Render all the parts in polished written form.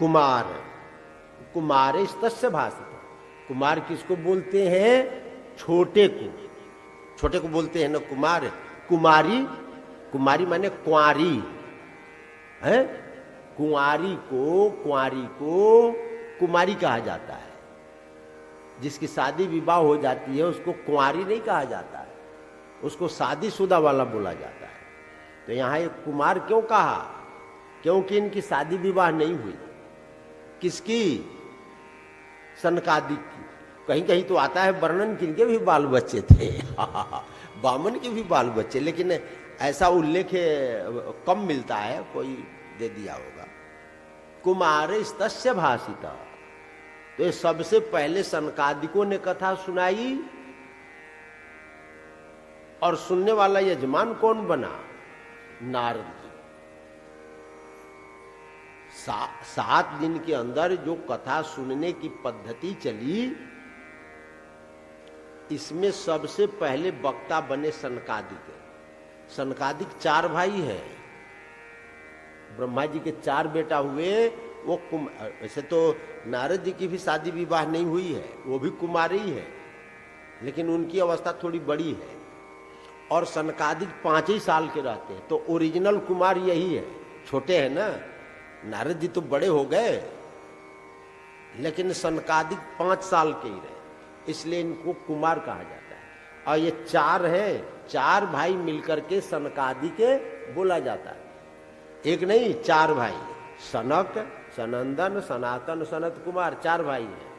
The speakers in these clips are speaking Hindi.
कुमार, कुमारे तस्य भाषित। कुमार किसको बोलते हैं? छोटे को, छोटे को बोलते हैं ना कुमार। कुमारी, कुमारी माने कुंवारी है। कुंवारी को कुमारी कहा जाता है। जिसकी शादी विवाह हो जाती है उसको कुंवारी नहीं कहा जाता है, उसको शादीशुदा वाला बोला जाता है। तो यहाँ एक कुमार क्यों कहा? क्योंकि इनकी शादी विवाह नहीं हुई। किसकी? सनकादिक की। कहीं कहीं तो आता है वर्णन किनके भी बाल बच्चे थे बामन के भी बाल बच्चे, लेकिन ऐसा उल्लेख कम मिलता है, कोई दे दिया होगा। कुमारे तस्य भाषिता। तो ये सबसे पहले सनकादिकों ने कथा सुनाई, और सुनने वाला यजमान कौन बना? नारद जी। 7 दिन के अंदर जो कथा सुनने की पद्धति चली, इसमें सबसे पहले वक्ता बने सनकादिक। सनकादिक 4 भाई हैं। ब्रह्मा जी के 4 बेटा हुए। वो वैसे तो नारद जी की भी शादी विवाह नहीं हुई है, वो भी कुमारी है, लेकिन उनकी अवस्था थोड़ी बड़ी है। और सनकादिक 5 ही साल के रहते हैं। तो ओरिजिनल कुमार यही है, छोटे हैं ना। नारद जी तो बड़े हो गए, लेकिन सनकादिक 5 साल के ही रहे, इसलिए इनको कुमार कहा जाता है। और ये 4 हैं, 4 भाई मिलकर के सनकादिक बोला जाता है। एक नहीं, 4 भाई, सनक, सनंदन, सनातन, सनत कुमार, 4 भाई हैं।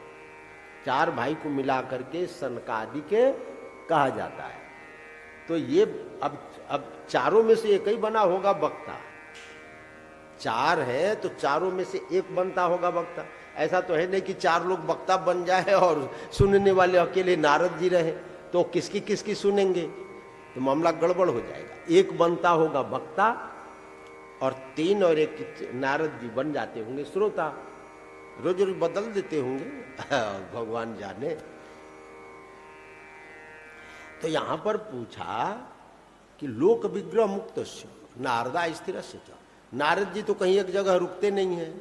4 भाई को मिला करके सनकादिक कहा जाता है। तो ये अब चारों में से एक ही बना होगा वक्ता। 4 है तो चारों में से एक बनता होगा वक्ता। ऐसा तो है नहीं कि 4 लोग वक्ता बन जाए और सुनने वाले अकेले नारद जी रहे, तो किसकी किसकी सुनेंगे? तो मामला गड़बड़ हो जाएगा। एक बनता होगा वक्ता, और 3 और 1 नारद जी बन जाते होंगे श्रोता। रोज रोज बदल देते होंगे भगवान जाने। तो यहां पर पूछा कि लोक विग्रह मुक्त नारदा स्थिर से। नारद जी तो कहीं एक जगह रुकते नहीं है।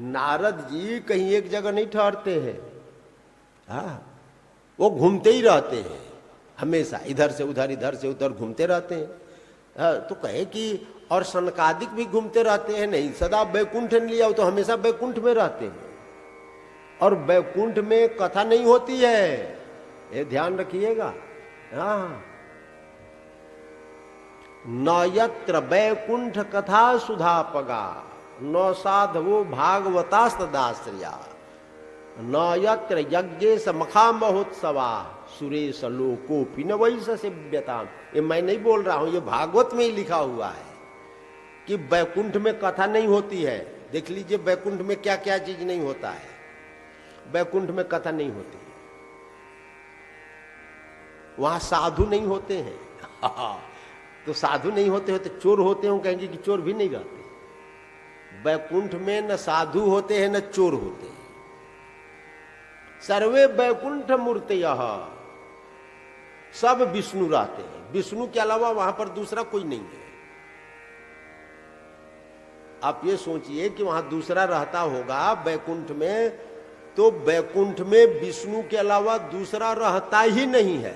नारद जी कहीं एक जगह नहीं ठहरते हैं। हाँ, वो घूमते ही रहते हैं हमेशा, इधर से उधर घूमते रहते हैं। तो कहे कि और सनकादिक भी घूमते रहते हैं, नहीं सदा बैकुंठ ने लिया, तो हमेशा बैकुंठ में रहते हैं। और बैकुंठ में कथा नहीं होती है, ये ध्यान रखिएगा। हाँ, न यत्र बैकुंठ कथा सुधापगा, न साधवो भागवतास्तदाश्रया, न यत्र यज्ञे समखा महोत्सवा, सुरेश लोकोपि न वैस सेव्यता। ये मैं नहीं बोल रहा हूं, ये भागवत में ही लिखा हुआ है कि बैकुंठ में कथा नहीं होती है। देख लीजिए बैकुंठ में क्या क्या चीज नहीं होता है। बैकुंठ में कथा नहीं होती, वहां साधु नहीं होते हैं तो साधु नहीं होते हो तो चोर होते हो, कहेंगे कि चोर भी नहीं रहते। बैकुंठ में न साधु होते हैं न चोर होते हैं। सर्वे बैकुंठ मूर्तयः, सब विष्णु रहते हैं। विष्णु के अलावा वहां पर दूसरा कोई नहीं है। आप ये सोचिए कि वहां दूसरा रहता होगा बैकुंठ में, तो बैकुंठ में विष्णु के अलावा दूसरा रहता ही नहीं है।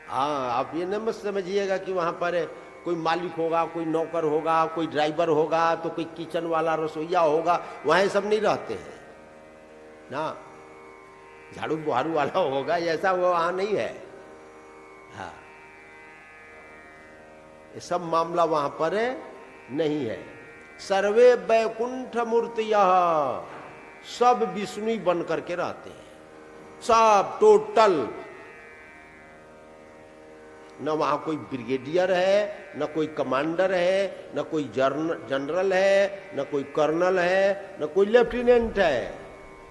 हाँ, आप ये न मत समझिएगा कि वहां पर कोई मालिक होगा, कोई नौकर होगा, कोई ड्राइवर होगा, तो कोई किचन वाला रसोईया होगा। वहां ये सब नहीं रहते हैं ना, झाड़ू बुहारू वाला होगा, ऐसा वो वहां नहीं है। हाँ, ये सब मामला वहां पर नहीं है। सर्वे बैकुंठ मूर्तियः, सब विष्णु बन करके रहते हैं, सब टोटल। न वहां कोई ब्रिगेडियर है, न कोई कमांडर है, न कोई जनरल है, न कोई कर्नल है, न कोई लेफ्टिनेंट है,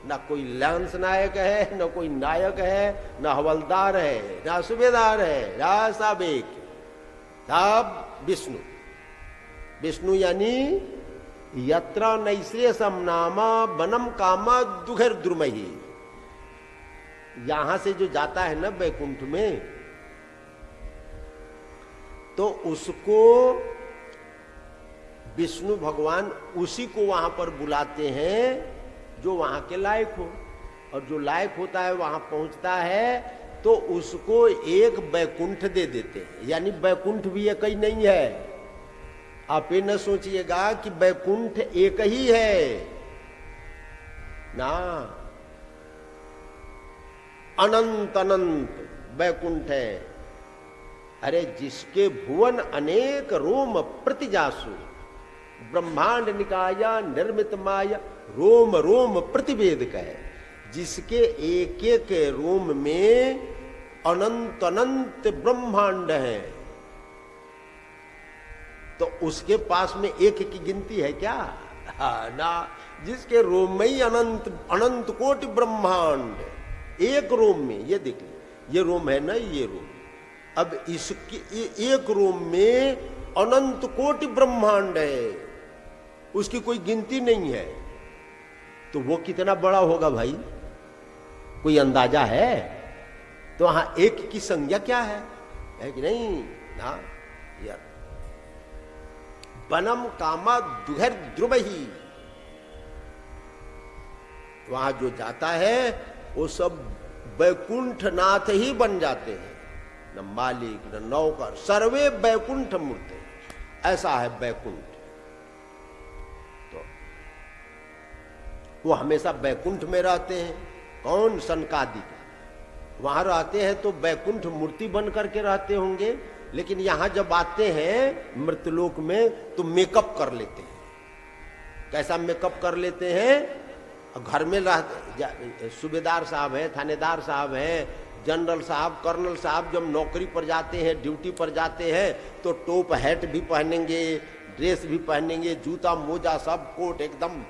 न कोई लांस नायक है, न कोई नायक है, न हवलदार है, न सूबेदार है, न सब एक, सब विष्णु। विष्णु यानी यत्र नैश्रेयसम नाम वनम कामा दुघर द्रुमहि। यहां से जो जाता है ना बैकुंठ में, तो उसको विष्णु भगवान उसी को वहां पर बुलाते हैं जो वहां के लायक हो, और जो लायक होता है वहां पहुंचता है तो उसको एक बैकुंठ दे देते हैं। यानी बैकुंठ भी एक ही नहीं है, आप ये न सोचिएगा कि बैकुंठ एक ही है ना, अनंत अनंत बैकुंठ है। अरे जिसके भुवन अनेक रोम प्रतिजासु, ब्रह्मांड निकाया निर्मित माया रोम रोम प्रतिवेद कहे, जिसके एक एक रोम में अनंत अनंत ब्रह्मांड है, तो उसके पास में एक की गिनती है क्या? हाँ ना, जिसके रोम में ही अनंत अनंत कोटि ब्रह्मांड, एक रोम में। ये देखिए, ये रोम है ना, ये रोम, अब इसकी एक रोम में अनंत कोटि ब्रह्मांड है, उसकी कोई गिनती नहीं है, तो वो कितना बड़ा होगा भाई, कोई अंदाजा है? तो वहां एक की संज्ञा क्या है कि नहीं ना? यार बनम कामा दुहर ध्रुव ही, वहां जो जाता है वो सब बैकुंठ नाथ ही बन जाते हैं, न मालिक न नौकर, सर्वे बैकुंठ मूर्ति, ऐसा है बैकुंठ। तो वो हमेशा बैकुंठ में रहते हैं। कौन? सनकादिक वहां रहते हैं तो बैकुंठ मूर्ति बन करके रहते होंगे, लेकिन यहां जब आते हैं मृतलोक में तो मेकअप कर लेते हैं। कैसा मेकअप कर लेते हैं? घर में सूबेदार साहब हैं, थानेदार साहब हैं, जनरल साहब, कर्नल साहब जब नौकरी पर जाते हैं, ड्यूटी पर जाते हैं तो टोप हैट भी पहनेंगे, ड्रेस भी पहनेंगे, जूता मोजा सब कोट एकदम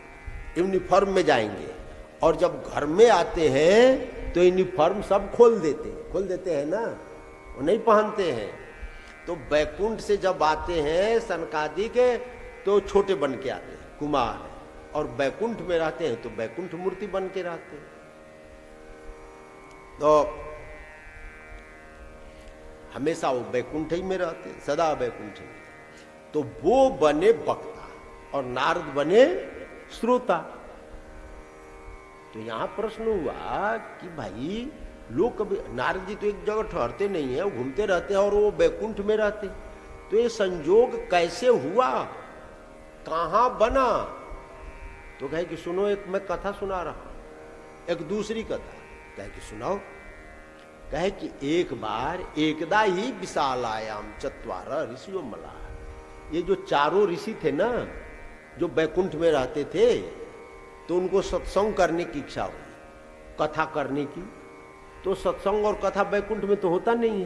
यूनिफॉर्म में जाएंगे। और जब घर में आते हैं तो यूनिफॉर्म सब खोल देते हैं ना, वो नहीं पहनते हैं। तो बैकुंठ से जब आते हैं सनकादि के तो छोटे बन के आते हैं, कुमार, और बैकुंठ में रहते हैं तो बैकुंठ मूर्ति बन के रहते हैं। तो हमेशा वो बैकुंठ ही में रहते, सदा बैकुंठ में। तो वो बने वक्ता और नारद बने श्रोता। तो यहां प्रश्न हुआ कि भाई लोग कभी, नारद जी तो एक जगह ठहरते नहीं है, वो घूमते रहते हैं और वो बैकुंठ में रहते, तो ये संयोग कैसे हुआ, कहां बना? तो कहे कि सुनो, एक मैं कथा सुना रहा हूं, एक दूसरी कथा। कहे कि सुनाओ। कहे कि एक बार एकदा ही विशालायाम चत्वार ऋषियों मला, ये जो चारों ऋषि थे ना जो बैकुंठ में रहते थे, तो उनको सत्संग करने की इच्छा हुई, कथा करने की। तो सत्संग और कथा बैकुंठ में तो होता नहीं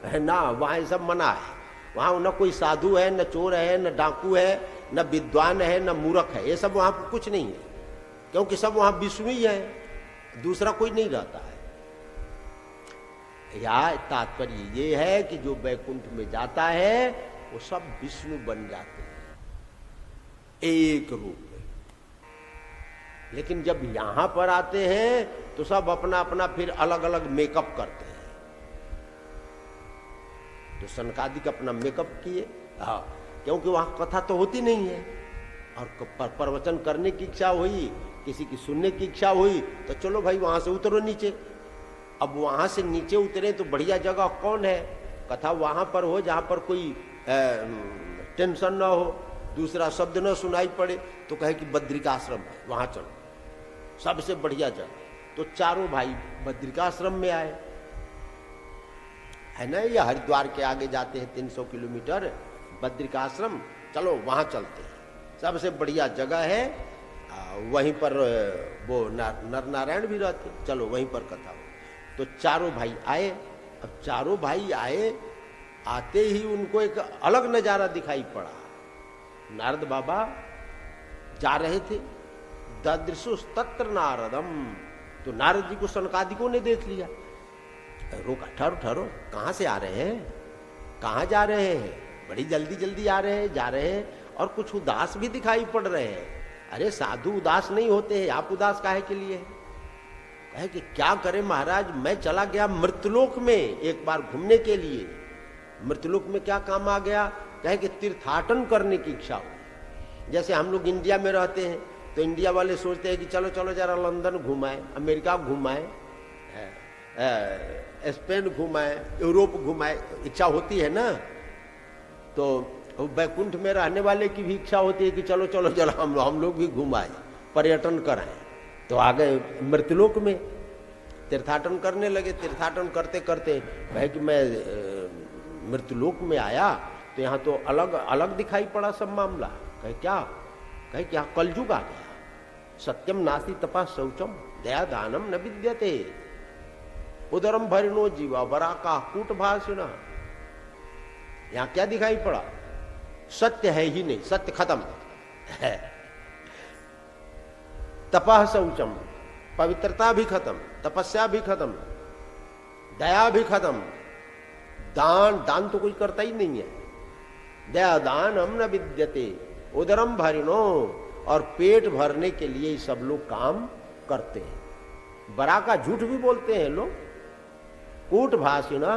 है ना, वहां ये सब मना है। वहां न कोई साधु है, न चोर है, न डाकू है, न विद्वान है, न मूर्ख है, ये सब वहां पर कुछ नहीं है, क्योंकि सब वहां विष्णु ही है, दूसरा कोई नहीं रहता है। या तात्पर्य ये है कि जो बैकुंठ में जाता है वो सब विष्णु बन जाते हैं एक रूप में। लेकिन जब यहां पर आते हैं तो सब अपना अपना फिर अलग अलग मेकअप करते हैं। तो सनकादिक अपना मेकअप किए, हाँ, क्योंकि वहां कथा तो होती नहीं है, और प्रवचन करने की इच्छा हुई, किसी की सुनने की इच्छा हुई, तो चलो भाई वहां से उतरो नीचे। अब वहां से नीचे उतरे तो बढ़िया जगह कौन है? कथा वहां पर हो जहां पर कोई टेंशन ना हो, दूसरा शब्द न सुनाई पड़े। तो कहे कि बद्रिकाश्रम है, वहां चलो, सबसे बढ़िया जगह। तो चारों भाई बद्रिकाश्रम में आए, है ना, ये हरिद्वार के आगे जाते हैं 300 किलोमीटर बद्रिकाश्रम, चलो वहां चलते हैं, सबसे बढ़िया जगह है, वहीं पर वो नर नारायण भी रहते, चलो वहीं पर कथा हो। तो चारों भाई आए। अब चारों भाई आए, आते ही उनको एक अलग नजारा दिखाई पड़ा। नारद बाबा जा रहे थे, ददृशुस तत्र नारदम, तो नारद जी को सनकादिकों ने देख लिया। रोका, ठहरो ठहरो, कहां से आ रहे हैं, कहां जा रहे हैं? बड़ी जल्दी जल्दी आ रहे हैं, जा रहे हैं, और कुछ उदास भी दिखाई पड़ रहे हैं। अरे साधु उदास नहीं होते हैं, आप उदास काहे के लिए है? कहे कि क्या करें महाराज, मैं चला गया मृतलोक में एक बार घूमने के लिए। मृतलोक में क्या काम आ गया? कहे कि तीर्थाटन करने की इच्छा हुई। जैसे हम लोग इंडिया में रहते हैं तो इंडिया वाले सोचते हैं कि चलो चलो जरा लंदन घुमाए, अमेरिका घुमाए, स्पेन घुमाए, यूरोप घुमाए, इच्छा होती है ना। तो बैकुंठ में रहने वाले की भी इच्छा होती है कि चलो चलो चलो हम लोग भी घुमाए, पर्यटन कराएं। तो आ गए मृत्युलोक में, तीर्थाटन करने लगे। तीर्थाटन करते करते भाई कि मैं मृत्युलोक में आया तो यहाँ तो अलग अलग दिखाई पड़ा सब मामला। कहे क्या? कहे क्या कलयुग आ गया। सत्यम नास्ति तपः शौचम दया दानम न विद्यते उदरम भरिणो जीवा बरा का कूट भाषिणा। यहाँ क्या दिखाई पड़ा? सत्य है ही नहीं, सत्य खत्म है। तपः शौचम, पवित्रता भी खत्म, तपस्या भी खत्म, दया भी खत्म, दान तो कोई करता ही नहीं है। दया दान हम न विद्यते उदरम भरिणो, और पेट भरने के लिए ही सब लोग काम करते हैं। बरा का झूठ भी बोलते हैं लोग, कूट भाषिणा।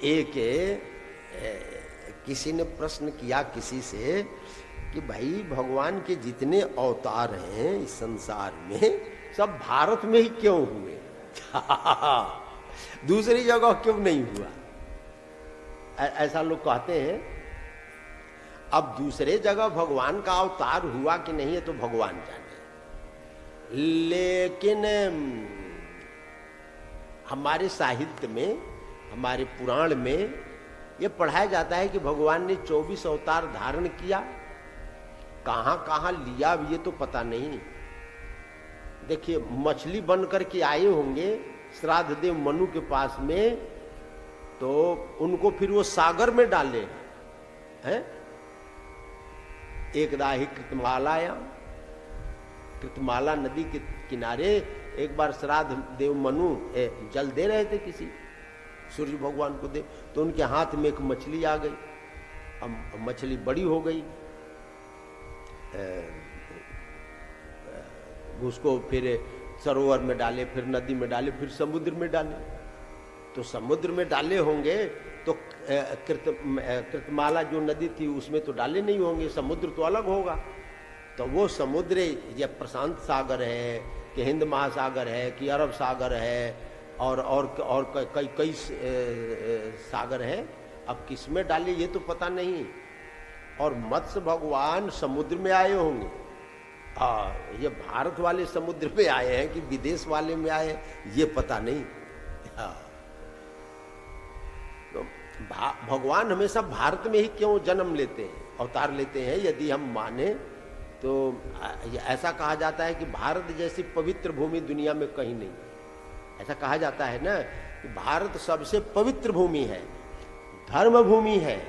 एक किसी ने प्रश्न किया किसी से कि भाई भगवान के जितने अवतार हैं इस संसार में सब भारत में ही क्यों हुए? दूसरी जगह क्यों नहीं हुआ? ऐसा लोग कहते हैं। अब दूसरे जगह भगवान का अवतार हुआ कि नहीं है तो भगवान जाने, लेकिन हमारे साहित्य में, हमारे पुराण में ये पढ़ाया जाता है कि भगवान ने 24 अवतार धारण किया। कहां कहां लिया ये तो पता नहीं। देखिए, मछली बन करके आए होंगे श्राद्ध देव मनु के पास में, तो उनको फिर वो सागर में डाले हैं। एकदा ही कृतमाला नदी के किनारे एक बार श्राद्ध देव मनु जल दे रहे थे किसी सूर्य भगवान को दे, तो उनके हाथ में एक मछली आ गई। अब मछली बड़ी हो गई, उसको फिर सरोवर में डाले, फिर नदी में डाले, फिर समुद्र में डाले। तो समुद्र में डाले होंगे तो कृतमाला जो नदी थी उसमें तो डाले नहीं होंगे, समुद्र तो अलग होगा। तो वो समुद्र या प्रशांत सागर है कि हिंद महासागर है कि अरब सागर है और कई सागर है। अब किस में डाले ये तो पता नहीं। और मत्स्य भगवान समुद्र में आए होंगे, ये भारत वाले समुद्र में आए हैं कि विदेश वाले में आए ये पता नहीं। तो भगवान हमेशा भारत में ही क्यों जन्म लेते हैं, अवतार लेते हैं? यदि हम माने तो ऐसा कहा जाता है कि भारत जैसी पवित्र भूमि दुनिया में कहीं नहीं। ऐसा कहा जाता है ना कि भारत सबसे पवित्र भूमि है, धर्म भूमि है,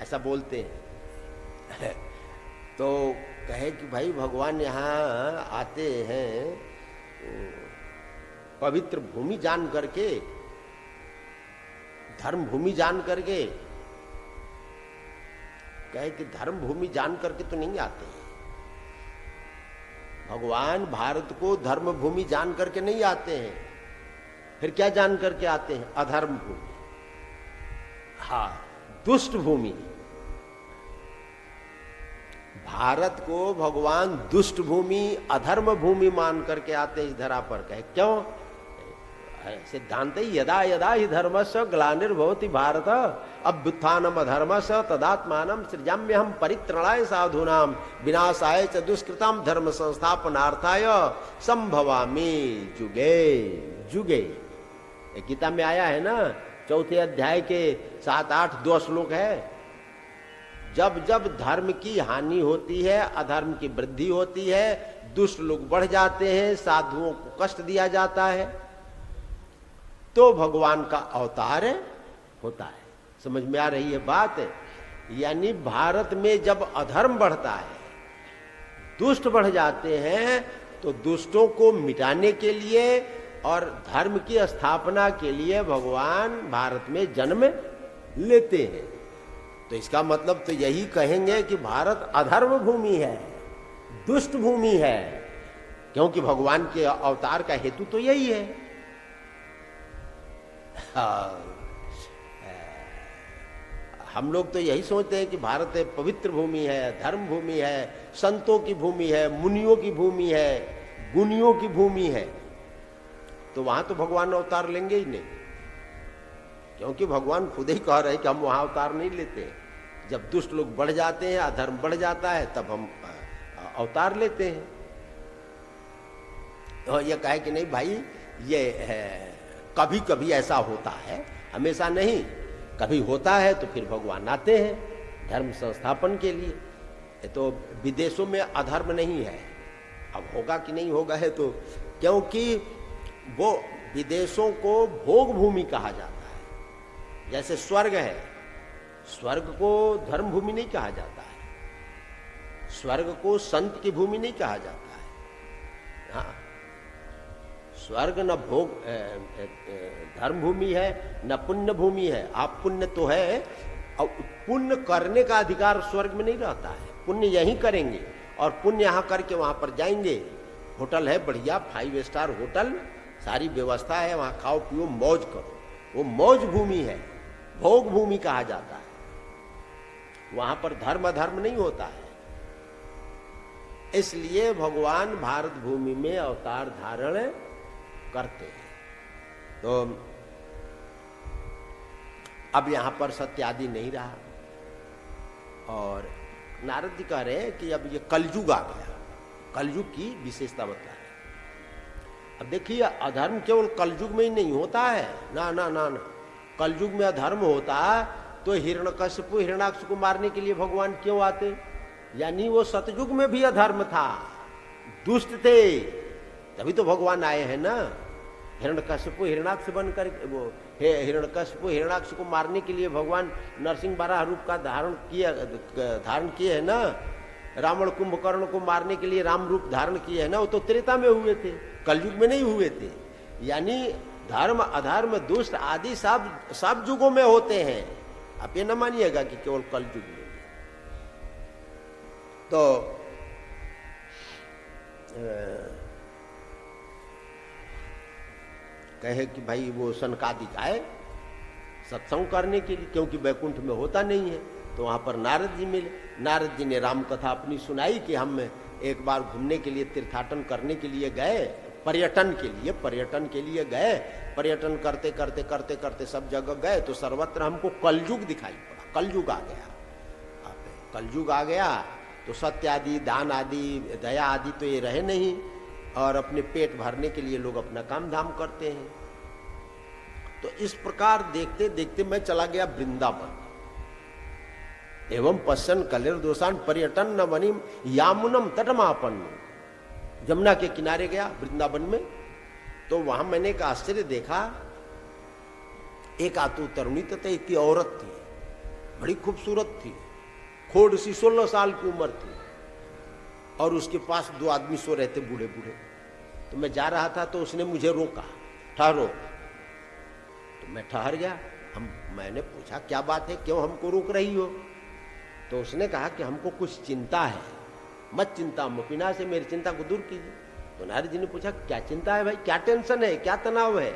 ऐसा बोलते हैं। तो कहे कि भाई भगवान यहाँ आते हैं पवित्र भूमि जान करके, धर्म भूमि जान करके। कहे कि धर्म भूमि जान करके तो नहीं आते हैं भगवान, भारत को धर्म भूमि जान करके नहीं आते हैं। फिर क्या जान करके आते हैं? अधर्म भूमि, हाँ, दुष्ट भूमि। भारत को भगवान दुष्ट भूमि, अधर्म भूमि मान करके आते हैं इस धरा पर। कहे क्यों? सिद्धांत यदा यदा ही धर्मस्य ग्लानिर्भवति भारत अभ्युत्थानम अधर्मस्य तदात्मानं सृजाम्यहं परित्रणाय साधूनां विनाशाय च दुष्कृतां धर्म संस्थापनार्थाय संभवामि जुगे जुगे। गीता में आया है ना, 4 अध्याय के 7-8 2 श्लोक है। जब जब धर्म की हानि होती है, अधर्म की वृद्धि होती है, दुष्ट लोग बढ़ जाते हैं, साधुओं को कष्ट दिया जाता है, तो भगवान का अवतार होता है। समझ में आ रही है बात? यानी भारत में जब अधर्म बढ़ता है, दुष्ट बढ़ जाते हैं, तो दुष्टों को मिटाने के लिए और धर्म की स्थापना के लिए भगवान भारत में जन्म लेते हैं। तो इसका मतलब तो यही कहेंगे कि भारत अधर्म भूमि है, दुष्ट भूमि है, क्योंकि भगवान के अवतार का हेतु तो यही है। हम लोग तो यही सोचते हैं कि भारत एक पवित्र भूमि है, धर्म भूमि है, संतों की भूमि है, मुनियों की भूमि है, गुनियों की भूमि है। तो वहां तो भगवान अवतार लेंगे ही नहीं, क्योंकि भगवान खुद ही कह रहे हैं कि हम वहां अवतार नहीं लेते। जब दुष्ट लोग बढ़ जाते हैं, अधर्म बढ़ जाता है, तब हम अवतार लेते हैं। और ये कहे कि नहीं भाई, ये कभी कभी ऐसा होता है, हमेशा नहीं, कभी होता है तो फिर भगवान आते हैं धर्म संस्थापन के लिए। तो विदेशों में अधर्म नहीं है, अब होगा कि नहीं होगा है तो, क्योंकि वो विदेशों को भोग भूमि कहा जाता है। जैसे स्वर्ग है, स्वर्ग को धर्म भूमि नहीं कहा जाता है, स्वर्ग को संत की भूमि नहीं कहा जाता है। हाँ, स्वर्ग न भोग धर्म भूमि है, न पुण्य भूमि है। आप पुण्य तो है, और पुण्य करने का अधिकार स्वर्ग में नहीं रहता है। पुण्य यहीं करेंगे और पुण्य यहाँ करके वहां पर जाएंगे। होटल है बढ़िया, 5 स्टार होटल, सारी व्यवस्था है, वहां खाओ पियो मौज करो, वो मौज भूमि है, भोग भूमि कहा जाता है। वहां पर धर्म अधर्म नहीं होता है। इसलिए भगवान भारत भूमि में अवतार धारण करते हैं। तो अब यहां पर सत्य आदि नहीं रहा, और नारद जी कह रहे हैं कि अब ये कलयुग आ गया, कलयुग की विशेषता बता रहे। अब देखिए, अधर्म केवल कलयुग में ही नहीं होता है, ना ना ना ना। कलयुग में अधर्म होता तो हिरण्यकश्यप हिरण्याक्ष को मारने के लिए भगवान क्यों आते? यानी वो सतयुग में भी अधर्म था, दुष्ट थे, तभी तो भगवान आए हैं ना। हिरण्यकश्यप हिरण्याक्ष बनकर, वो हिरण्यकश्यप हिरण्याक्ष को मारने के लिए भगवान नरसिंह बारह रूप का धारण किए है ना। रावण कुंभकर्ण को मारने के लिए राम रूप धारण किए है ना। वो तो त्रेता में हुए थे, कलयुग में नहीं हुए थे। यानी धर्म अधर्म दुष्ट आदि सब युगों में होते हैं। आप ये न मानिएगा कि केवल कलयुग में। तो कहे कि भाई वो सनकादिक आए सत्संग करने के लिए, क्योंकि वैकुंठ में होता नहीं है। तो वहां पर नारद जी मिले। नारद जी ने राम कथा अपनी सुनाई कि हम एक बार घूमने के लिए, तीर्थाटन करने के लिए गए, पर्यटन के लिए गए। पर्यटन करते करते करते करते सब जगह गए तो सर्वत्र हमको कलयुग दिखाई पड़ा। कलयुग आ गया, कलयुग आ गया तो सत्य आदि, दान आदि, दया आदि तो ये रहे नहीं, और अपने पेट भरने के लिए लोग अपना काम धाम करते हैं। तो इस प्रकार देखते देखते मैं चला गया वृंदावन। एवं पश्चन कलेर दोषान पर्यटन न वनिम यामुनम तटमापन्न। जमुना के किनारे गया वृंदावन में, तो वहां मैंने एक आश्चर्य देखा। एक आतु तरुणी तथा एक औरत थी, बड़ी खूबसूरत थी, खोड़ सी 16 साल की उम्र थी, और उसके पास 2 आदमी सो रहे थे, बूढ़े बूढ़े। तो मैं जा रहा था तो उसने मुझे रोका, ठहरो। तो मैं ठहर गया। मैंने पूछा क्या बात है, क्यों हमको रोक रही हो? तो उसने कहा कि हमको कुछ चिंता है। मत चिंता मुपिना से, मेरी चिंता को दूर कीजिए। तो नारद जी ने पूछा क्या चिंता है भाई, क्या टेंशन है, क्या तनाव है?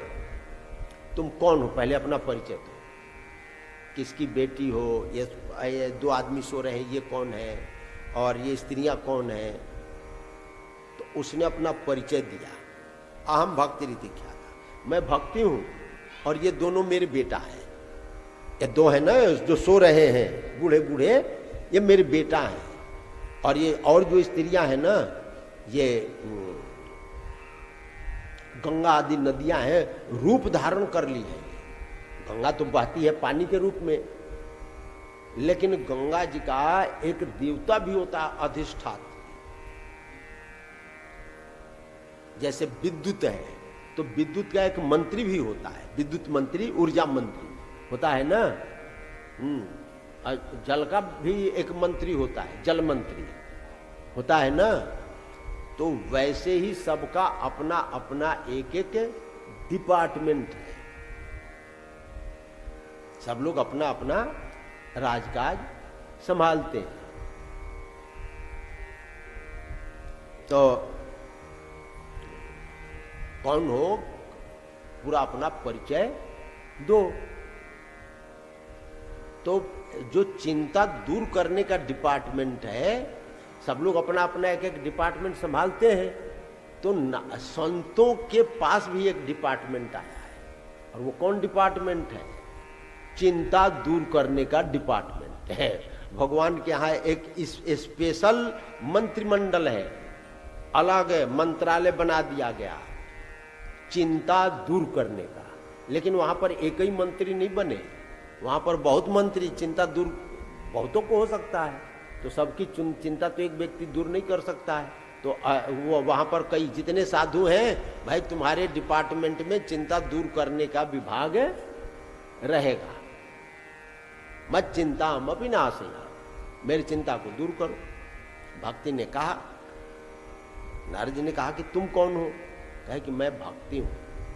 तुम कौन हो, पहले अपना परिचय दो। किसकी बेटी हो? ये 2 आदमी सो रहे हैं, ये कौन है? और ये स्त्रियां कौन है? तो उसने अपना परिचय दिया। अहम भक्ति रीति क्या था, मैं भक्ति हूं, और ये दोनों मेरे बेटा है। ये 2 है ना जो सो रहे हैं बूढ़े बूढ़े, ये मेरे बेटा है। और ये और जो स्त्रियां हैं ना, ये गंगा आदि नदियां हैं, रूप धारण कर ली है। गंगा तो बहती है पानी के रूप में, लेकिन गंगा जी का एक देवता भी होता है, अधिष्ठात्र। जैसे विद्युत है तो विद्युत का एक मंत्री भी होता है, विद्युत मंत्री, ऊर्जा मंत्री होता है ना। जल का भी एक मंत्री होता है, जल मंत्री होता है ना। तो वैसे ही सबका अपना अपना एक एक डिपार्टमेंट है। सब लोग अपना अपना राजकाज संभालते हैं। तो कौन हो, पूरा अपना परिचय दो। तो जो चिंता दूर करने का डिपार्टमेंट है, सब लोग अपना अपना एक एक डिपार्टमेंट संभालते हैं, तो संतों के पास भी एक डिपार्टमेंट आया है। और वो कौन डिपार्टमेंट है? चिंता दूर करने का डिपार्टमेंट है। भगवान के यहाँ एक स्पेशल मंत्रिमंडल है, अलग है, मंत्रालय बना दिया गया चिंता दूर करने का। लेकिन वहां पर एक ही मंत्री नहीं बने, वहां पर बहुत मंत्री, चिंता दूर बहुतों को हो सकता है, तो सबकी चिंता तो एक व्यक्ति दूर नहीं कर सकता है। तो वो वहां पर कई जितने साधु हैं, भाई तुम्हारे डिपार्टमेंट में चिंता दूर करने का विभाग रहेगा। मत चिंता हम अविनाशया, मेरी चिंता को दूर करो। भक्ति ने कहा, नारद जी ने कहा कि तुम कौन हो? कहे कि मैं भक्ति हूं।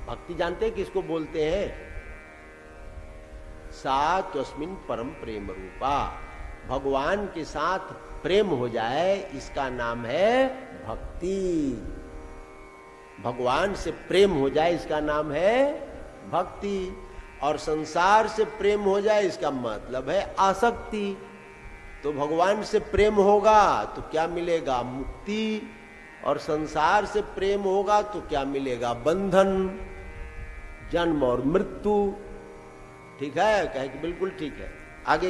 भक्ति जानते हैं किसको बोलते हैं? सा तस्मिन् परम प्रेम रूपा, भगवान के साथ प्रेम हो जाए, इसका नाम है भक्ति। भगवान से प्रेम हो जाए, इसका नाम है भक्ति। और संसार से प्रेम हो जाए, इसका मतलब है आसक्ति। तो भगवान से प्रेम होगा तो क्या मिलेगा? मुक्ति। और संसार से प्रेम होगा तो क्या मिलेगा? बंधन, जन्म और मृत्यु। ठीक है? कहे कि बिल्कुल ठीक है। आगे